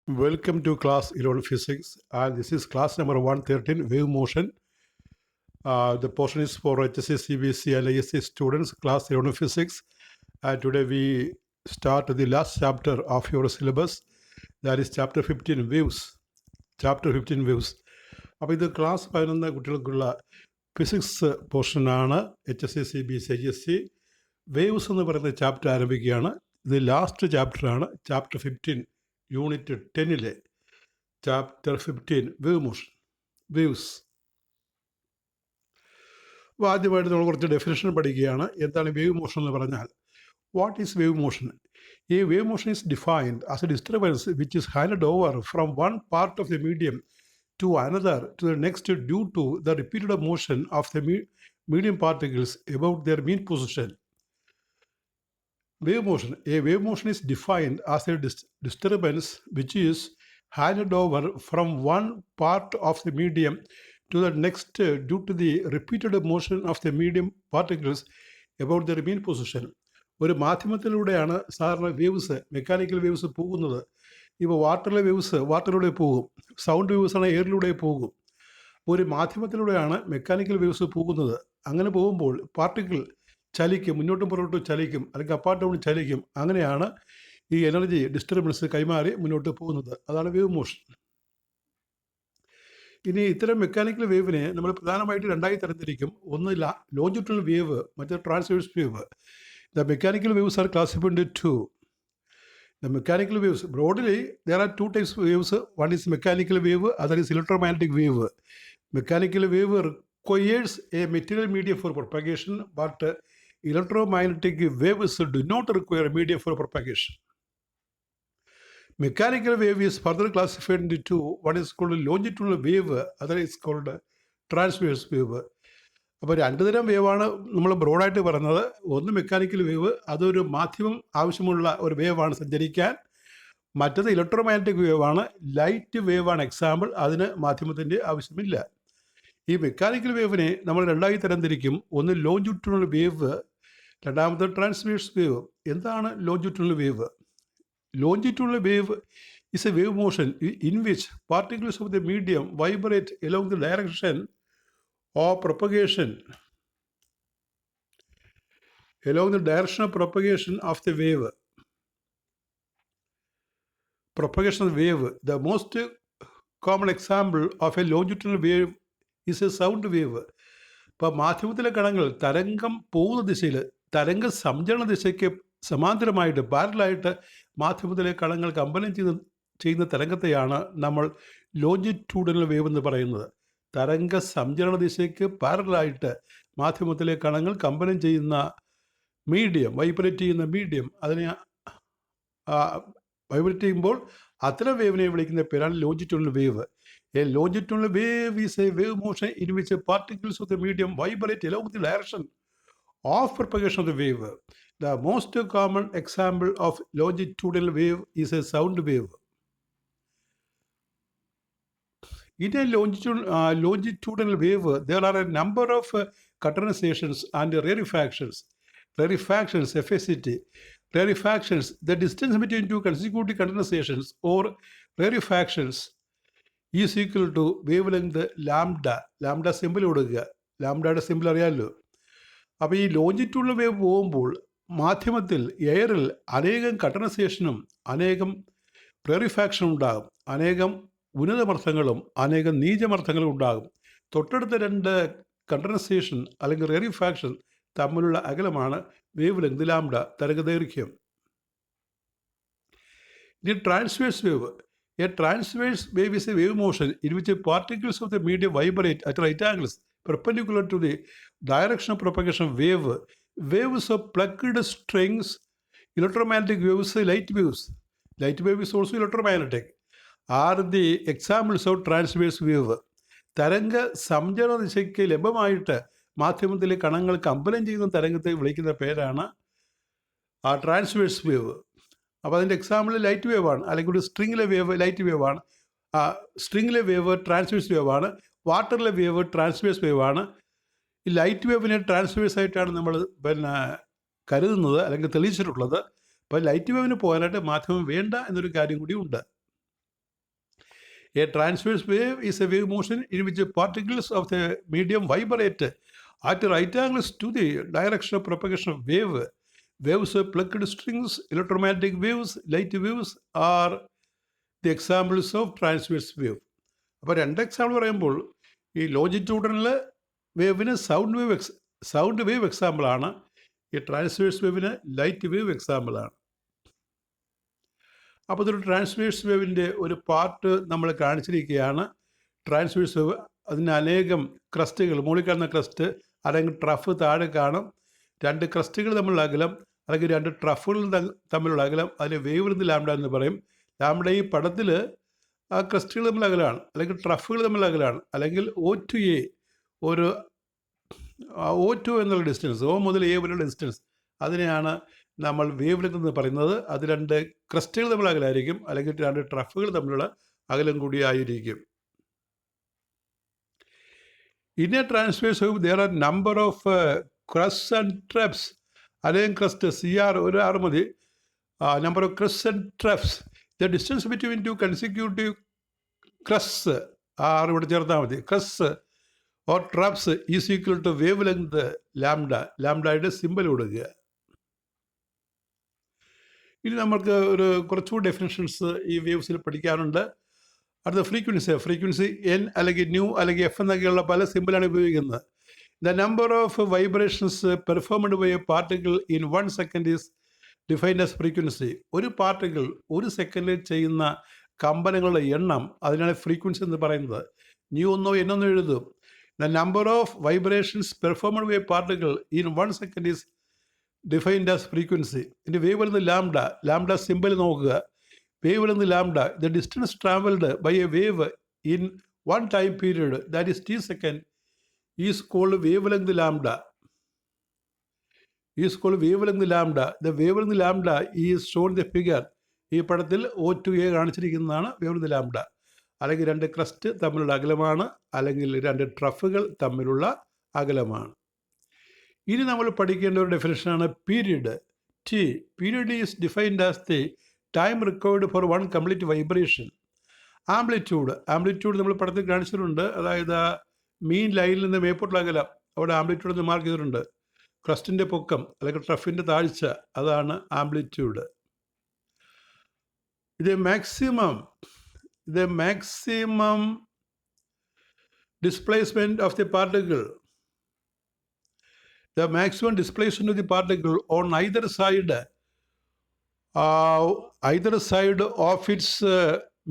Welcome to class 11 physics, and this is class number 113 wave motion. The portion is for HSC, CBC and ISC students, class 11 physics, and today we start the last chapter of your syllabus, that is chapter 15 waves. Chapter 15 waves. അപ്പോൾ ഇത് class 11 കുട്ടികൾക്കുള്ള physics പോർഷനാണ്. HSC, CBC, ISC waves എന്ന് പറയുന്ന chapter ആരംഭിക്കുകയാണ്. ഇത് last ചാപ്റ്ററാണ്, chapter 15 unit 10 chapter 15 wave motion, waves. അപ്പോൾ ആദ്യമായിട്ട് നമ്മൾ കുറച്ച് ഡെഫിനേഷൻ പഠിക്കുകയാണ്. എന്താണ് വേവ് മോഷൻ എന്ന് പറഞ്ഞാൽ? What is wave motion? A wave motion is defined as a disturbance which is handed over from one part of the medium to another to the next due to the repeated motion of the medium particles about their mean position. Wave motion. A wave motion is defined as a disturbance which is handed over from one part of the medium to the next due to the repeated motion of the medium particles about their mean position. ഒരു മാധ്യമത്തിലൂടെയാണ് സാധാരണ waves, mechanical waves പോകുന്നത്. ഇപ്പോൾ വാട്ടറിലെ waves വാട്ടറിലൂടെ പോകും, sound waves ആണ് എയറിലൂടെ പോകും. ഒരു മാധ്യമത്തിലൂടെയാണ് mechanical waves പോകുന്നത്. അങ്ങനെ പോകുമ്പോൾ പാർട്ടിക്കിൾ ചലിക്കും, മുന്നോട്ടും പുറകോട്ടും ചലിക്കും, അല്ലെങ്കിൽ അപ്പാർട്ട് ചലിക്കും. അങ്ങനെയാണ് ഈ എനർജി ഡിസ്റ്റർബൻസ് കൈമാറി മുന്നോട്ട് പോകുന്നത്. അതാണ് വേവ് മോഷൻ. ഇനി ഇത്തരം മെക്കാനിക്കൽ വേവിനെ നമ്മൾ പ്രധാനമായിട്ട് രണ്ടായി തരംതിരിക്കും. ഒന്ന് ലോഞ്ചിറ്റ്യൂണൽ വേവ്, മറ്റേ transverse wave. The mechanical waves are classified into two. The mechanical waves, broadly, there are two types of waves. One is mechanical wave, other is electromagnetic wave. Mechanical wave requires a material medium for propagation, but electromagnetic waves do not require a medium for propagation. Mechanical wave is further classified into two. One is called longitudinal wave, other is called transverse wave. അപ്പോൾ രണ്ട് തരം വേവാണ് നമ്മൾ ബ്രോഡായിട്ട് പറഞ്ഞത്. ഒന്ന് mechanical wave, അതൊരു മാധ്യമം ആവശ്യമുള്ള ഒരു വേവാണ് സഞ്ചരിക്കാൻ. മറ്റത് ഇലക്ട്രോമാഗ്നറ്റിക് വേവാണ്, ലൈറ്റ് വേവാണ് എക്സാമ്പിൾ, അതിന് മാധ്യമത്തിൻ്റെ ആവശ്യമില്ല. ഈ മെക്കാനിക്കൽ വേവിനെ നമ്മൾ രണ്ടായി തരംതിരിക്കും. ഒന്ന് ലോഞ്ചിറ്റ്യൂണൽ വേവ്, രണ്ടാമത് ട്രാൻസ്വേഴ്സ് വേവ്. എന്താണ് longitudinal wave? Longitudinal wave is a wave motion in which particles of the medium vibrate along the direction or propagation along the direction of propagation of the wave. Propagation of the wave. The most common example of a longitudinal wave is a sound wave. ഇപ്പോൾ മാധ്യമത്തിലെ കണങ്ങൾ തരംഗം പോകുന്ന ദിശയിൽ, തരംഗ സംചരണ ദിശയ്ക്ക് സമാന്തരമായിട്ട് പാരലായിട്ട് മാധ്യമത്തിലെ കണങ്ങൾ കമ്പനം ചെയ്യുന്ന തരംഗത്തെയാണ് നമ്മൾ ലോഞ്ചിറ്റ്യൂഡിനൽ വേവ് എന്ന് പറയുന്നത്. തരംഗ സംചരണ ദിശയ്ക്ക് പാരലായിട്ട് മാധ്യമത്തിലെ കണങ്ങൾ കമ്പനം ചെയ്യുന്ന മീഡിയം, വൈബ്രേറ്റ് ചെയ്യുന്ന മീഡിയം, അതിനെ വൈബ്രേറ്റ് ചെയ്യുമ്പോൾ അത്തരം വേവിനെ വിളിക്കുന്ന പേരാണ് longitudinal wave. A longitudinal wave is A wave motion in which particles of the medium vibrate along the direction of propagation of the wave. The most common example of longitudinal wave is a sound wave. In a longitudinal wave, there are a number of condensations and rarefactions. Rarefactions, FACT. Rarefactions, the distance between two consecutive condensations or rarefactions is equal to wavelength lambda. Lambda symbol കൊടുക്കുക. ലാംഡയുടെ simple അറിയാമല്ലോ. അപ്പോൾ ഈ longitudinal wave പോകുമ്പോൾ മാധ്യമത്തിൽ എയറിൽ അനേകം കണ്ടൻസേഷനും അനേകം റേറിഫാക്ഷനും ഉണ്ടാകും. അനേകം ഉന്നതമർദ്ദങ്ങളും അനേകം നീചമർദ്ദങ്ങളും ഉണ്ടാകും. തൊട്ടടുത്ത രണ്ട് കണ്ടൻസേഷൻ അല്ലെങ്കിൽ റേറിഫാക്ഷൻ തമ്മിലുള്ള അകലമാണ് വേവ് ലെങ്ത് ലാംഡ, തരംഗദൈർഘ്യം. ഇനി transverse wave. A transverse wave is a wave motion in which particles of the medium vibrate at right angles perpendicular to the direction of propagation of wave. Waves of plugged strings, electromagnetic waves, light waves. Light wave is also electromagnetic. Are the examples of transverse wave. തരംഗ സംചരണ ദിശയ്ക്ക് ലംബമായിട്ട് മാധ്യമത്തിലെ കണങ്ങൾ കമ്പനം ചെയ്യുന്ന തരംഗത്തെ വിളിക്കുന്ന പേരാണ് ആ transverse wave. അപ്പോൾ അതിൻ്റെ example light വേവാണ്, അല്ലെങ്കിൽ ഒരു സ്ട്രിങ്ങിലെ വേവ് ലൈറ്റ് വേവാണ്. സ്ട്രിങ്ങിലെ വേവ് ട്രാൻസ്വേഴ്സ് വേവാണ്. വാട്ടറിലെ വേവ് ട്രാൻസ്വേഴ്സ് വേവാണ്. ഈ ലൈറ്റ് വേവിനെ ട്രാൻസ്വേഴ്സ് ആയിട്ടാണ് നമ്മൾ കരുതുന്നത് അല്ലെങ്കിൽ തെളിയിച്ചിട്ടുള്ളത്. അപ്പോൾ ലൈറ്റ് വേവിന് പോകാനായിട്ട് മാധ്യമം വേണ്ട എന്നൊരു കാര്യം കൂടി ഉണ്ട്. A transverse wave is a wave motion in which the particles of the medium vibrate at right angles to the direction of propagation of wave. Waves of plucked strings, electromagnetic waves, light waves are the examples of transverse wave. അപ്പോൾ രണ്ട് example പറയുമ്പോൾ ഈ ലോജിറ്റ്യൂഡിനൽ വേവിന് sound wave എക്സാമ്പിളാണ്, ഈ transverse വേവിന് light wave എക്സാമ്പിളാണ്. അപ്പോൾ ഇതൊരു transverse വേവിൻ്റെ ഒരു പാർട്ട് നമ്മൾ കാണിച്ചിരിക്കുകയാണ്. ട്രാൻസ്വേഴ്സ് വേവ്, അതിന് അനേകം ക്രസ്റ്റുകൾ, മുകളിൽ കാണുന്ന ക്രസ്റ്റ് അല്ലെങ്കിൽ ട്രഫ് താഴെ കാണും. രണ്ട് ക്രസ്റ്റുകൾ തമ്മിലുള്ള അകലം അല്ലെങ്കിൽ രണ്ട് ട്രഫുകൾ തമ്മിലുള്ള അകലം, അതിന് വേവ് ലെങ്ത് ലാംഡ എന്ന് പറയും. ലാംഡ ഈ പടത്തിൽ ആ ക്രസ്റ്റുകൾ തമ്മിൽ അകലാണ്, അല്ലെങ്കിൽ ട്രഫുകൾ തമ്മിൽ അകലാണ്, അല്ലെങ്കിൽ O2A, ഒരു O2 എന്നുള്ള ഡിസ്റ്റൻസ്, O മുതൽ A വരെയുള്ള ഡിസ്റ്റൻസ്, അതിനെയാണ് നമ്മൾ വേവ് ലെങ്ത് എന്ന് പറയുന്നത്. അത് രണ്ട് ക്രസ്റ്റുകൾ തമ്മിൽ അകലായിരിക്കും, അല്ലെങ്കിൽ രണ്ട് ട്രഫുകൾ തമ്മിലുള്ള അകലം കൂടിയായിരിക്കും. In a transverse wave, there are number of crusts and troughs. അല്ലെങ്കിൽ ക്രസ്റ്റ് CR ഒരു ആറ് മതി. Number of crusts and troughs. The distance between two consecutive crusts, ആറ് ഇവിടെ ചേർത്താൽ മതി, crusts or troughs is equal to wavelength lambda. ലാംഡയുടെ symbol കൊടുക്കുക. ഇനി നമുക്ക് ഒരു കുറച്ചുകൂടി ഡെഫിനിഷൻസ് ഈ വേവ്സിൽ പഠിക്കാനുണ്ട്. അടുത്ത ഫ്രീക്വൻസി N അല്ലെങ്കിൽ ന്യൂ അല്ലെങ്കിൽ F എന്നൊക്കെയുള്ള പല സിമ്പിളാണ് ഉപയോഗിക്കുന്നത്. The number of vibrations performed by a particle in 1 second is defined as frequency. ഒരു പാർട്ടിക്കിൾ ഒരു സെക്കൻഡിൽ ചെയ്യുന്ന കമ്പനങ്ങളുടെ എണ്ണം, അതിനാണ് ഫ്രീക്വൻസി എന്ന് പറയുന്നത്. ന്യൂ എന്നോ N എന്നോ എഴുതും. The number of vibrations performed by a particle in 1 second is defined as frequency. ഇനി വേവ് ലെങ്ത് ലാംഡ സിമ്പിൾ നോക്കുക. Wavelength lambda, the distance travelled by a wave in 1 time period, that is T second, is called wavelength lambda. Is called wavelength lambda. The wavelength lambda is shown the figure. ഈ പടത്തിൽ O2A കാണിച്ചിരിക്കുന്നതാണ് wave length lambda. അല്ലെങ്കിൽ രണ്ട് crest തമ്മിലുള്ള അകലമാണ്, അല്ലെങ്കിൽ രണ്ട് ട്രഫുകൾ തമ്മിലുള്ള അകലമാണ്. ഇനി നമ്മൾ പഠിക്കേണ്ട ഒരു ഡെഫിനേഷനാണ് period. Period is defined as the time required for one complete vibration. Amplitude നമ്മൾ പടത്തിൽ കാണിച്ചിട്ടുണ്ട്. അതായത് മീൻ ലൈനിൽ നിന്ന് മേപ്പോട്ടുള്ള അകലം, അവിടെ ആംപ്ലിറ്റ്യൂഡ് എന്ന് മാർക്ക് ചെയ്തിട്ടുണ്ട്. ക്രസ്റ്റിൻ്റെ പൊക്കം അല്ലെങ്കിൽ ട്രഫിൻ്റെ താഴ്ച, അതാണ് ആംപ്ലിറ്റ്യൂഡ്. ഇത് maximum displacement of the particle. The maximum displacement of the particle on either side of its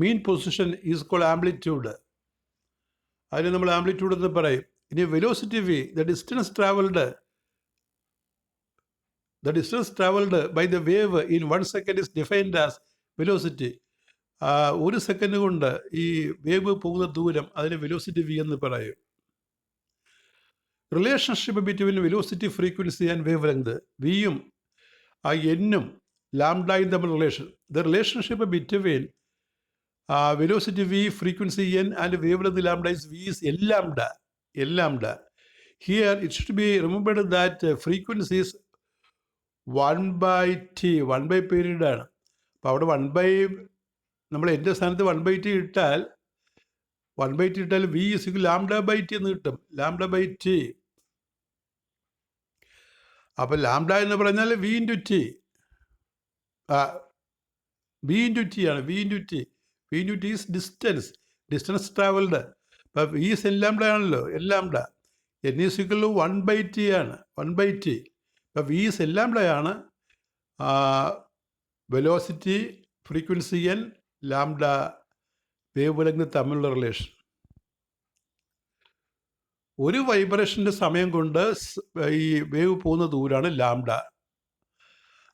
mean position is called amplitude. അതിന് നമ്മൾ ആംപ്ലിറ്റ്യൂഡ് എന്ന് പറയും. ഇനി velocity V, the distance traveled by the wave in 1 second is defined as velocity. ഒരു second കൊണ്ട് ഈ wave പോകുന്ന ദൂരം, അതിന് വെലോസിറ്റി V എന്ന് പറയും. Relationship between velocity, frequency and wave length. വിയും എന്നും ലാംഡയും തമ്മിൽ relation. The relationship between velocity V, frequency N and wavelength lambda is V is L lambda. Here it should be remembered that frequency is 1/T, 1 period ആണ്. അപ്പോൾ അവിടെ നമ്മൾ എൻ്റെ സ്ഥാനത്ത് 1/T ഇട്ടാൽ V is equal λ/T എന്ന് കിട്ടും. λ/T. അപ്പോൾ ലാംഡ എന്ന് പറഞ്ഞാൽ V into T ആണ്. V into T is distance travelled. അപ്പോൾ V is L lambda ആണല്ലോ, L lambda. N is equal to 1/T ആണ്, 1/T. അപ്പോൾ V is L lambda ആണ്. Velocity, frequency N, lambda, wave length തമ്മിലുള്ള relation. ഒരു വൈബ്രേഷൻ്റെ സമയം കൊണ്ട് ഈ വേവ് പോകുന്ന ദൂരമാണ് ലാംഡ.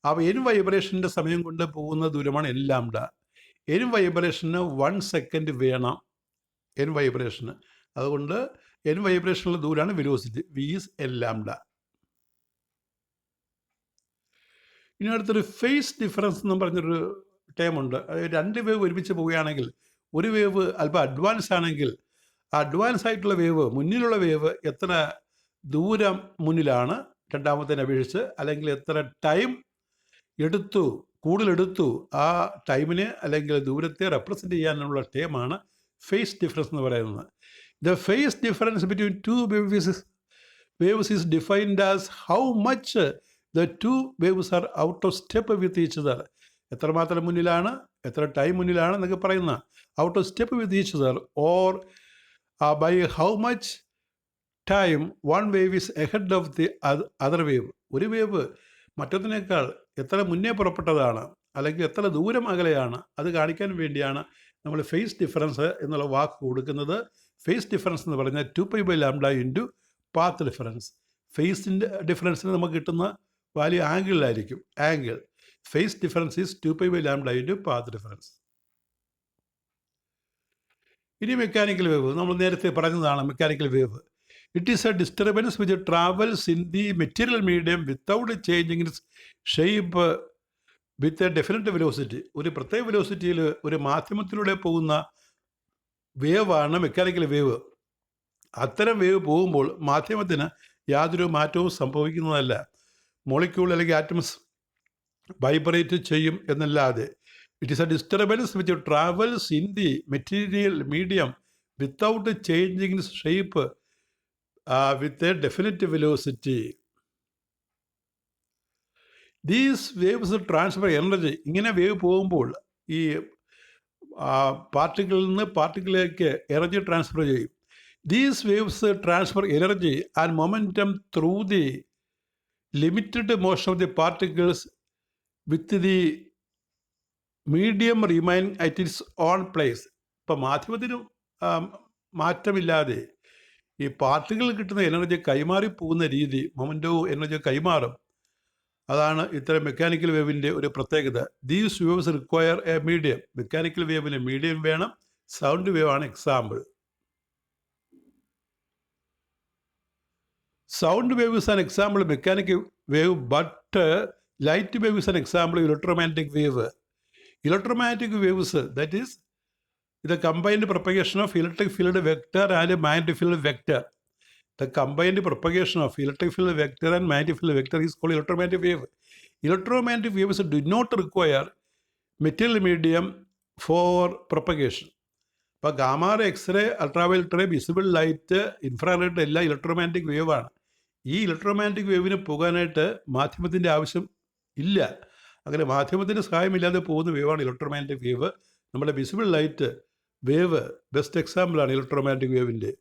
അപ്പോൾ N വൈബ്രേഷൻ്റെ സമയം കൊണ്ട് പോകുന്ന ദൂരമാണ് L lambda. N vibration 1 second വേണം, N വൈബ്രേഷന്. അതുകൊണ്ട് N വൈബ്രേഷനുള്ള ദൂരമാണ് velocity. V is L lambda. ഇനി അടുത്തൊരു ഫേസ് ഡിഫറൻസ് എന്ന് പറഞ്ഞൊരു ടേമുണ്ട്. രണ്ട് വേവ് ഒരുമിച്ച് പോവുകയാണെങ്കിൽ, ഒരു വേവ് അല്പം അഡ്വാൻസ് ആണെങ്കിൽ, അഡ്വാൻസ് ആയിട്ടുള്ള വേവ്, മുന്നിലുള്ള വേവ് എത്ര ദൂരം മുന്നിലാണ് രണ്ടാമത്തേനെ അപേക്ഷിച്ച്, അല്ലെങ്കിൽ എത്ര ടൈം കൂടുതലെടുത്തു, ആ ടൈമിനെ അല്ലെങ്കിൽ ദൂരത്തെ റെപ്രസെൻ്റ് ചെയ്യാനുള്ള ടേമാണ് ഫേസ് ഡിഫറൻസ് എന്ന് പറയുന്നത്. The phase difference between two waves is defined as how much the two waves are out of step with each other. എത്രമാത്രം മുന്നിലാണ്, എത്ര ടൈം മുന്നിലാണ് എന്നൊക്കെ പറയുന്ന out of step with each other, or by how much time one wave is ahead of the other wave. ഒരു wave മറ്റൊന്നിനേക്കാൾ എത്ര മുന്നേ പുറപ്പെട്ടതാണ് അല്ലെങ്കിൽ എത്ര ദൂരം അകലെയാണ്, അത് കാണിക്കാൻ വേണ്ടിയാണ് നമ്മൾ ഫേസ് ഡിഫറൻസ് എന്നുള്ള വാക്ക് കൊടുക്കുന്നത്. ഫേസ് ഡിഫറൻസ് എന്ന് പറഞ്ഞാൽ 2π/λ ഇൻറ്റു പാത്ത് ഡിഫറൻസ്. ഫേസിൻ്റെ ഡിഫറൻസിന് നമുക്ക് കിട്ടുന്ന വാല്യൂ ആംഗിളിലായിരിക്കും. Angle phase difference is 2π/λ into path difference. ഇനി മെക്കാനിക്കൽ വേവ് നമ്മൾ നേരത്തെ പറഞ്ഞതാണ്. Mechanical wave it is a disturbance which travels in the material medium without changing its shape with a definite velocity. ഒരു പ്രത്യേക വെലോസിറ്റിയിൽ ഒരു മാധ്യമത്തിലൂടെ പോകുന്ന വേവാണ് മെക്കാനിക്കൽ വേവ്. അത്തരം വേവ് പോകുമ്പോൾ മാധ്യമത്തിന് യാതൊരു മാറ്റവും സംഭവിക്കുന്നതല്ല. മോളിക്യൂൾ അല്ലെങ്കിൽ ആറ്റംസ് വൈബ്രേറ്റ് ചെയ്യും എന്നല്ലാതെ. It is a disturbance which travels in the material medium without changing its shape with a definite velocity. These waves transfer energy. ഇങ്ങനെ വേവ് പോകുമ്പോൾ ഈ പാർട്ടിക്കിളിൽ നിന്ന് പാർട്ടിക്കിളിലേക്ക് എനർജി ട്രാൻസ്ഫർ ചെയ്യും. These waves transfer energy and momentum through the limited motion of the particles with the medium remain at its on place. ഇപ്പം മാധ്യമത്തിന് മാറ്റമില്ലാതെ ഈ particle കിട്ടുന്ന എനർജി കൈമാറിപ്പോകുന്ന രീതി, മൊമെൻറ്റവും എനർജി കൈമാറും. അതാണ് ഇത്തരം മെക്കാനിക്കൽ വേവിൻ്റെ ഒരു പ്രത്യേകത. These waves require a medium. Mechanical വേവിന് മീഡിയം വേണം. സൗണ്ട് വേവ് ആണ് example. Sound wave is an example mechanical wave, but light wave is an example electromagnetic wave. Electromagnetic waves, that is the combined propagation of electric field vector and magnetic field vector. The combined propagation of electric field vector and magnetic field vector is called electromagnetic wave. Electromagnetic waves do not require material medium for propagation. ഇപ്പോൾ gamma ray, x ray, ultraviolet ray, visible light, infrared എല്ലാം electromagnetic വേവാണ്. ഈ electromagnetic വേവിന് പോകാനായിട്ട് മാധ്യമത്തിൻ്റെ ആവശ്യം ഇല്ല. അങ്ങനെ മാധ്യമത്തിൻ്റെ സഹായമില്ലാതെ പോകുന്ന വേവാണ് ഇലക്ട്രോമാഗ്നറ്റിക് വേവ്. നമ്മുടെ വിസിബിൾ ലൈറ്റ് വേവ് ബെസ്റ്റ് എക്സാമ്പിളാണ് ഇലക്ട്രോമാഗ്നറ്റിക് വേവിൻ്റെ.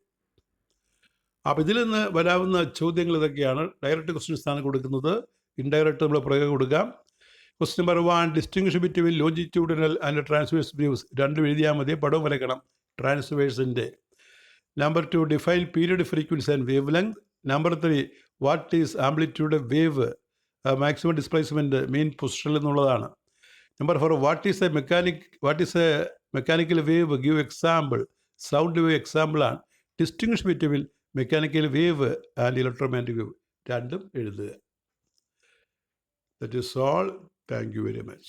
അപ്പോൾ ഇതിൽ നിന്ന് വരാവുന്ന ചോദ്യങ്ങൾ ഇതൊക്കെയാണ്. ഡയറക്റ്റ് ക്വസ്റ്റ്യൻസ് ആണ് കൊടുക്കുന്നത്. ഇൻഡയറക്റ്റ് നമ്മൾ പ്രയോഗം കൊടുക്കാം. Question number 1, distinguish between longitudinal and transverse waves. രണ്ടും എഴുതിയാൽ മതി, പടവും വരയ്ക്കണം ട്രാൻസ്വേഴ്സിൻ്റെ. Number 2, define period, frequency and wavelength. Number 3, what is amplitude wave, maximum displacement mean പൊസിഷനിൽ എന്നുള്ളതാണ്. Number 4, what is a mechanical wave? Give example. Sound wave example ആണ്. Distinguish between mechanical wave and electromagnetic wave. രണ്ടും എഴുതുക. That is all. Thank you very much.